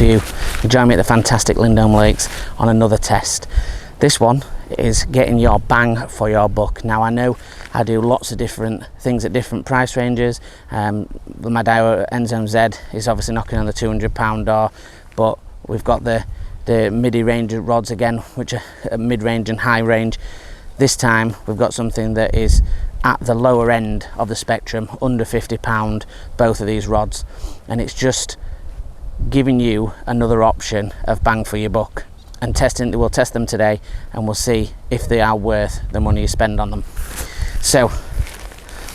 if you join me at the fantastic Lindholme Lakes on another test. This one is getting your bang for your buck. Now I know I do lots of different things at different price ranges. My Daiwa N-Zone Z is obviously knocking on the £200 door, but we've got the midi range rods again, which are mid-range and high range. This time we've got something that is at the lower end of the spectrum, under £50, both of these rods, and it's just giving you another option of bang for your buck. And we'll test them today and we'll see if they are worth the money you spend on them. So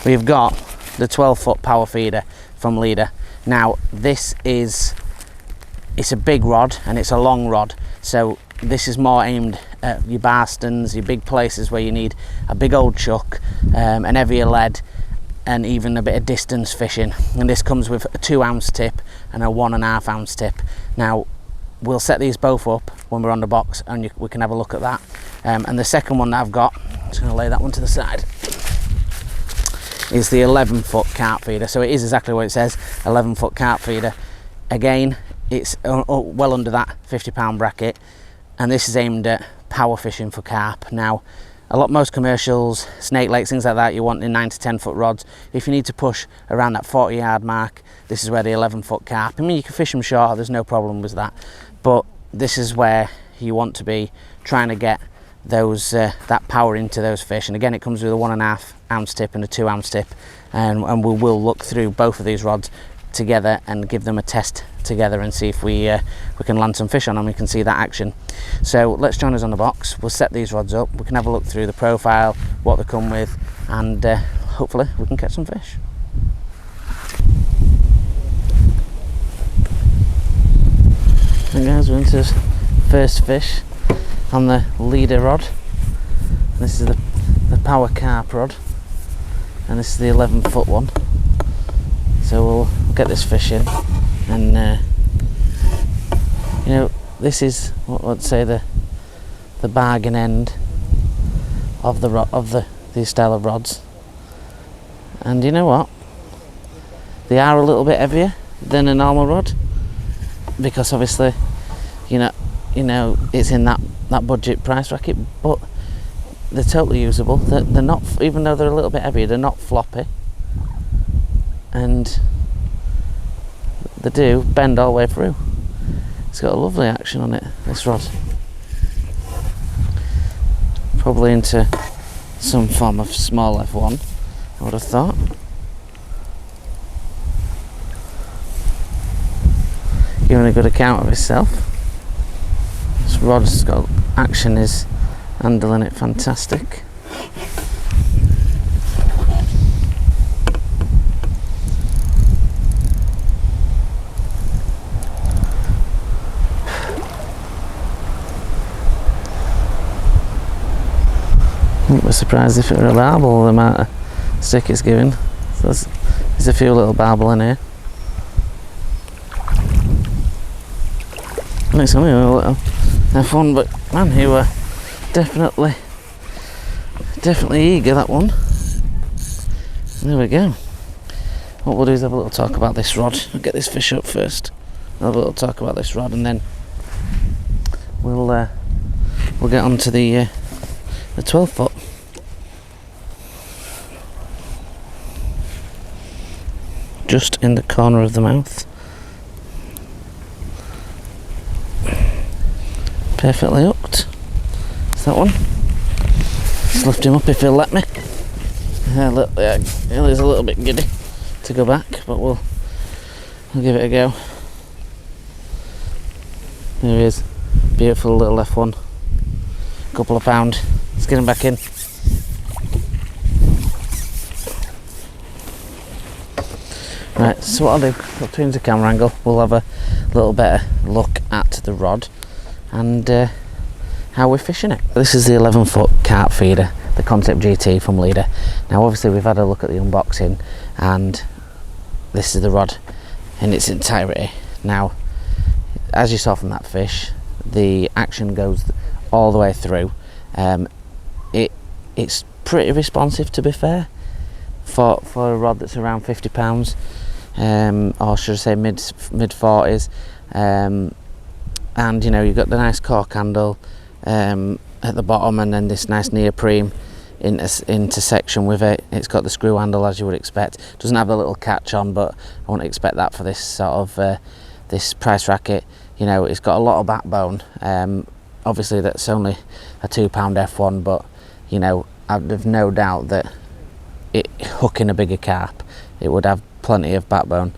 we've got the 12-foot power feeder from Leeda. Now it's a big rod and it's a long rod, so this is more aimed at your barstons, your big places where you need a big old chuck, an heavier lead, and even a bit of distance fishing. And this comes with a 2-ounce tip and a 1.5 ounce tip. Now we'll set these both up when we're on the box and we can have a look at that. And the second one that I've got, I'm just going to lay that one to the side, is the 11-foot carp feeder. So it is exactly what it says, 11-foot carp feeder. Again, it's well under that £50 bracket, and this is aimed at power fishing for carp. Now most commercials, snake lakes, things like that, you want in 9 to 10 foot rods. If you need to push around that 40-yard mark, this is where the 11-foot carp, I mean, you can fish them short, there's no problem with that, but this is where you want to be trying to get those that power into those fish. And again, it comes with a 1.5 ounce tip and a 2 ounce tip, and we will look through both of these rods together and give them a test together and see if we can land some fish on them. We can see that action. So let's join us on the box. We'll set these rods up, we can have a look through the profile, what they come with, and hopefully we can catch some fish. And guys, we're into first fish on the Leeda rod. This is the power carp rod, and this is the 11-foot one. So we'll get this fish in, and you know, this is what I'd say the bargain end of these style of rods. And you know what? They are a little bit heavier than a normal rod, because obviously, you know, it's in that budget price bracket, but they're totally usable. They're not, even though they're a little bit heavier, they're not floppy, and they do bend all the way through. It's got a lovely action on it, this rod. Probably into some form of small F1, I would have thought. Giving a good account of itself. This rod's got action, is handling it fantastic. I was surprised if it were a barbel, the amount of stick it's giving. So there's a few little barbel in here. And it's only a little F1, but man, you were definitely eager, that one. There we go. What we'll do is have a little talk about this rod. I'll get this fish up first. Have a little talk about this rod, and then we'll get on to the 12-foot. Just in the corner of the mouth. Perfectly hooked. Is that one? Just lift him up if he'll let me. He's a little bit giddy to go back, but we'll give it a go. There he is. Beautiful little F1. Couple of pound. Let's get him back in. Right, so what I'll do, I'll change the camera angle, we'll have a little better look at the rod and how we're fishing it. This is the 11-foot carp feeder, the Concept GT from Leeda. Now obviously we've had a look at the unboxing, and this is the rod in its entirety. Now, as you saw from that fish, the action goes all the way through. It's pretty responsive, to be fair, for a rod that's around £50, or should I say mid 40s. and you know, you've got the nice cork handle at the bottom, and then this nice neoprene intersection with it. It's got the screw handle, as you would expect. Doesn't have a little catch on, but I wouldn't expect that for this sort of this price bracket. You know, it's got a lot of backbone. Obviously that's only a £2 F1, but you know, I've no doubt that it hooking a bigger carp, it would have plenty of backbone.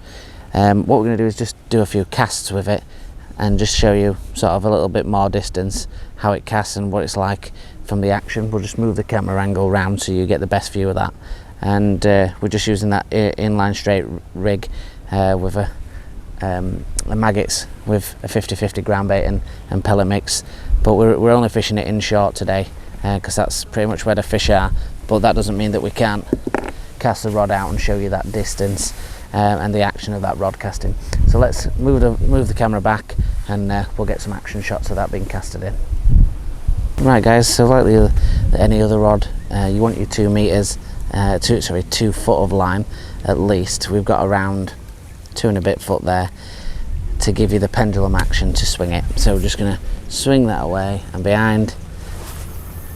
What we're going to do is just do a few casts with it and just show you sort of a little bit more distance, how it casts and what it's like from the action. We'll just move the camera angle round so you get the best view of that. And we're just using that inline straight rig with a maggots with a 50-50 ground bait and pellet mix, but we're only fishing it inshore today because that's pretty much where the fish are. But that doesn't mean that we can't cast the rod out and show you that distance and the action of that rod casting. So let's move the camera back, and we'll get some action shots of that being casted in. Right guys, so like any other rod, you want your 2 meters, 2 foot of line at least. We've got around 2 and a bit foot there to give you the pendulum action to swing it. So we're just going to swing that away and behind,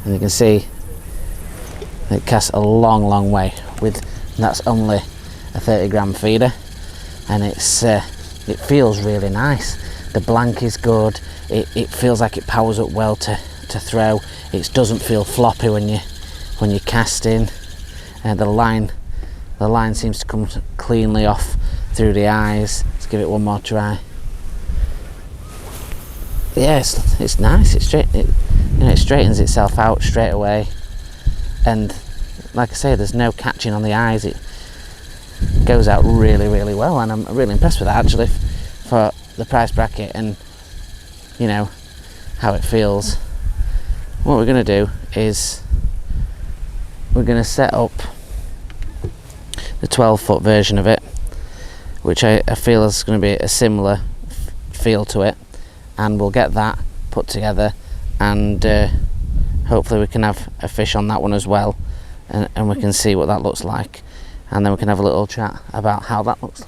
and you can see it casts a long way that's only a 30 gram feeder, and it feels really nice. The blank is good. It feels like it powers up well to throw. It doesn't feel floppy when you're casting, and the line seems to come cleanly off through the eyes. Let's give it one more try. Yeah, it's nice. It straightens itself out straight away, and like I say, there's no catching on the eyes. It goes out really well, and I'm really impressed with that actually for the price bracket and you know how it feels. What we're going to do is we're going to set up the 12-foot version of it, which I feel is going to be a similar feel to it, and we'll get that put together, and hopefully we can have a fish on that one as well, and we can see what that looks like, and then we can have a little chat about how that looks,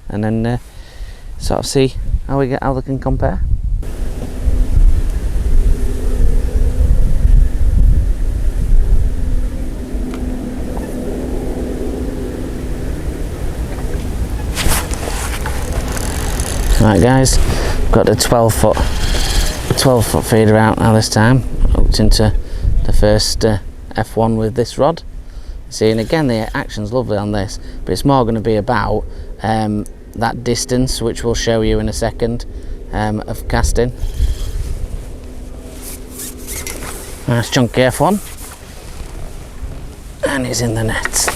and then sort of see how they can compare. Right guys, got the 12-foot feeder out now this time. Hooked into the first F1 with this rod. See, and again the action's lovely on this, but it's more going to be about that distance, which we'll show you in a second, of casting. Nice chunky F1, and he's in the net.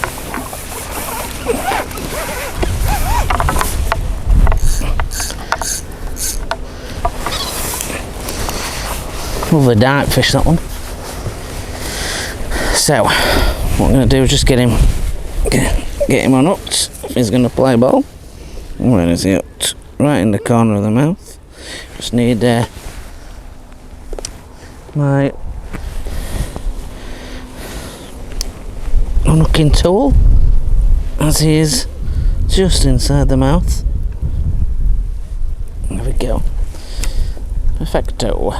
Lovely dark fish, that one. So what I'm going to do is just get him on hooked. He's going to play ball. Where is he hooked? Right in the corner of the mouth. Just need my unhooking tool, as he is just inside the mouth. There we go. Perfecto.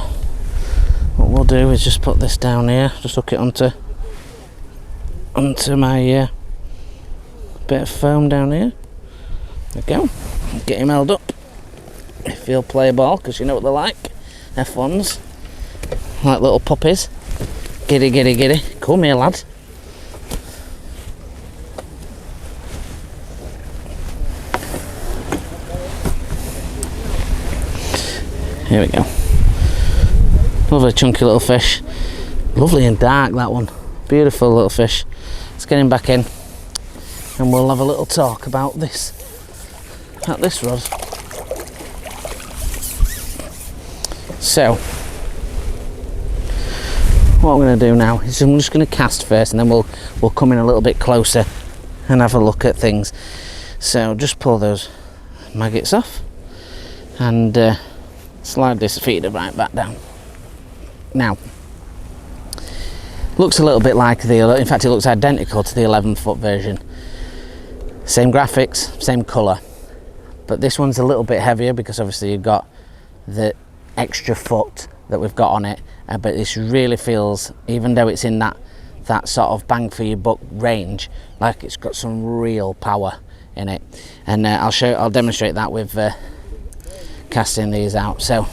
What we'll do is just put this down here, just hook it onto my bit of foam down here. There we go. Get him held up. If he'll play a ball, because you know what they're like, F1s, like little puppies. Giddy, giddy, giddy. Come here, lad. Here we go. Lovely chunky little fish. Lovely and dark, that one. Beautiful little fish. Let's get him back in and we'll have a little talk about this rod. So what I'm going to do now is I'm just going to cast first, and then we'll come in a little bit closer and have a look at things. So just pull those maggots off and slide this feeder right back down. Now, looks a little bit like in fact it looks identical to the 11-foot version. Same graphics, same colour, but this one's a little bit heavier because obviously you've got the extra foot that we've got on it, but this really feels, even though it's in that sort of bang for your buck range, like it's got some real power in it. And I'll demonstrate that with casting these out. So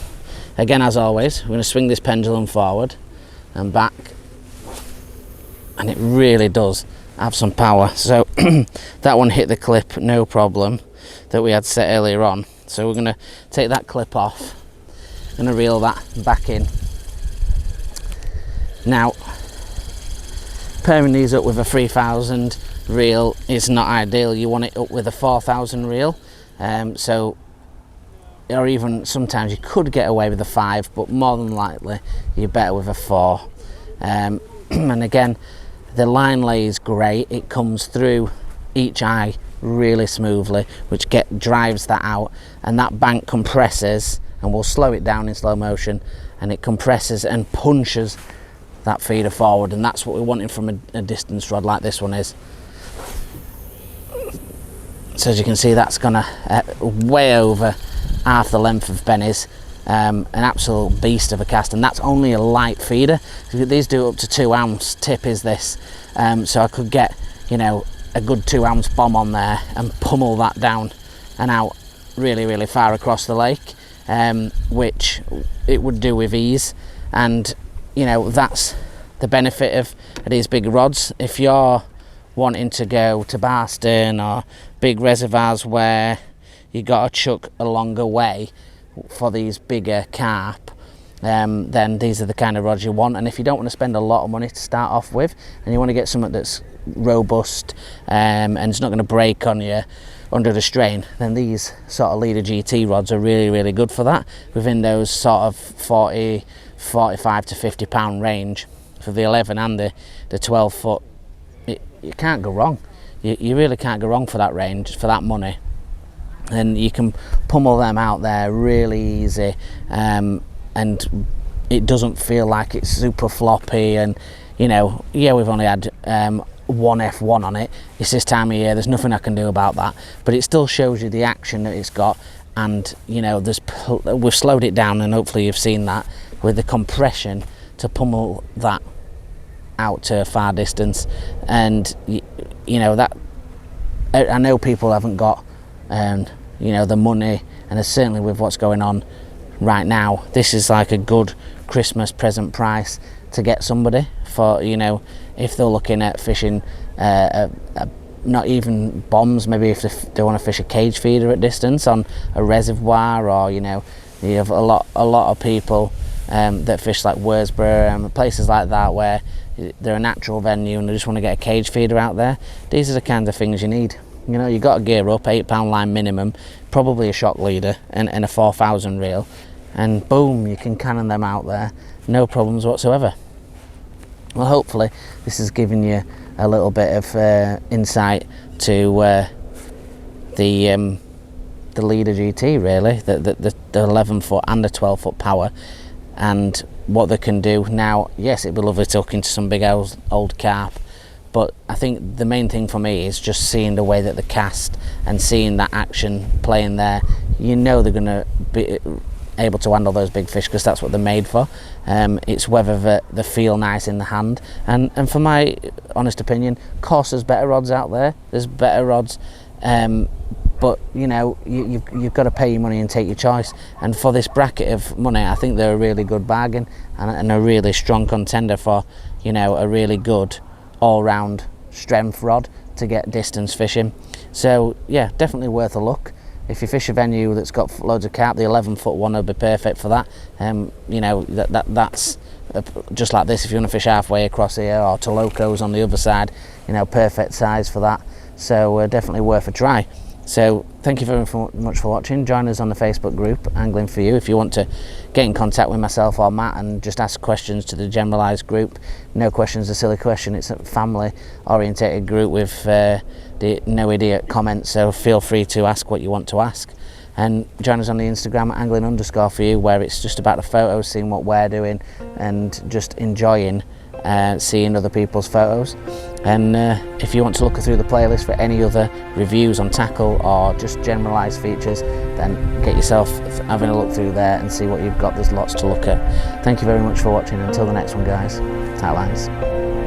again, as always, we're going to swing this pendulum forward and back, and it really does have some power. So that one hit the clip no problem that we had set earlier on, so we're going to take that clip off, going to reel that back in. Now, pairing these up with a 3000 reel is not ideal. You want it up with a 4000 reel, or even sometimes you could get away with a 5, but more than likely you're better with a 4. And again, the line lay is great. It comes through each eye really smoothly, which drives that out, and that bank compresses, and we'll slow it down in slow motion, and it compresses and punches that feeder forward, and that's what we're wanting from a distance rod like this one is. So as you can see, that's gonna way over half the length of Benny's. An absolute beast of a cast, and that's only a light feeder. These do up to 2 ounce tip is this, so I could get, you know, a good 2 ounce bomb on there and pummel that down and out really far across the lake, which it would do with ease. And you know, that's the benefit of these big rods. If you're wanting to go to Barston or big reservoirs where you got to chuck a longer way for these bigger carp, then these are the kind of rods you want. And if you don't want to spend a lot of money to start off with, and you want to get something that's robust and it's not going to break on you under the strain, then these sort of Leeda GT rods are really good for that, within those sort of 45 to 50 pound range for the 11 and the 12 foot. You can't go wrong. You really can't go wrong for that range, for that money. And you can pummel them out there really easy, and it doesn't feel like it's super floppy. And you know, yeah, we've only had one F1 on it. It's this time of year, there's nothing I can do about that, but it still shows you the action that it's got. And you know, we've slowed it down, and hopefully you've seen that with the compression to pummel that out to a far distance. And you know, that I know people haven't got you know, the money, and certainly with what's going on right now, this is like a good Christmas present price to get somebody for, you know, if they're looking at fishing not even bombs, maybe if they want to fish a cage feeder at distance on a reservoir, or you know, you have a lot of people that fish like Worsborough and places like that where they're a natural venue and they just want to get a cage feeder out there. These are the kinds of things you need. You know, you got to gear up, £8 line minimum, probably a shock leader and a 4000 reel, and boom, you can cannon them out there, no problems whatsoever. Well, hopefully this has given you a little bit of insight to the Leeda GT, really, the 11 foot and the 12 foot power, and what they can do. Now, yes, it'd be lovely to hook into some big old carp, but I think the main thing for me is just seeing the way that they cast and seeing that action playing there. You know, they're going to be able to handle those big fish because that's what they're made for. It's whether they feel nice in the hand, and for my honest opinion, of course there's better rods out there, there's better rods, but you know, you've got to pay your money and take your choice. And for this bracket of money, I think they're a really good bargain and a really strong contender for, you know, a really good all-round strength rod to get distance fishing. So yeah, definitely worth a look. If you fish a venue that's got loads of carp, the 11 foot one will be perfect for that. You know, that's just like this. If you want to fish halfway across here, or to locos on the other side, you know, perfect size for that. So definitely worth a try. So thank you very much for watching. Join us on the Facebook group Angling For You if you want to get in contact with myself or Matt and just ask questions to the generalised group. No question's a silly question. It's a family orientated group with the no idiot comments, so feel free to ask what you want to ask. And join us on the Instagram @angling_for you, where it's just about the photos, seeing what we're doing and just enjoying seeing other people's photos. And if you want to look through the playlist for any other reviews on tackle or just generalised features, then get yourself having a look through there and see what you've got. There's lots to look at. Thank you very much for watching. Until the next one, guys. Tight lines.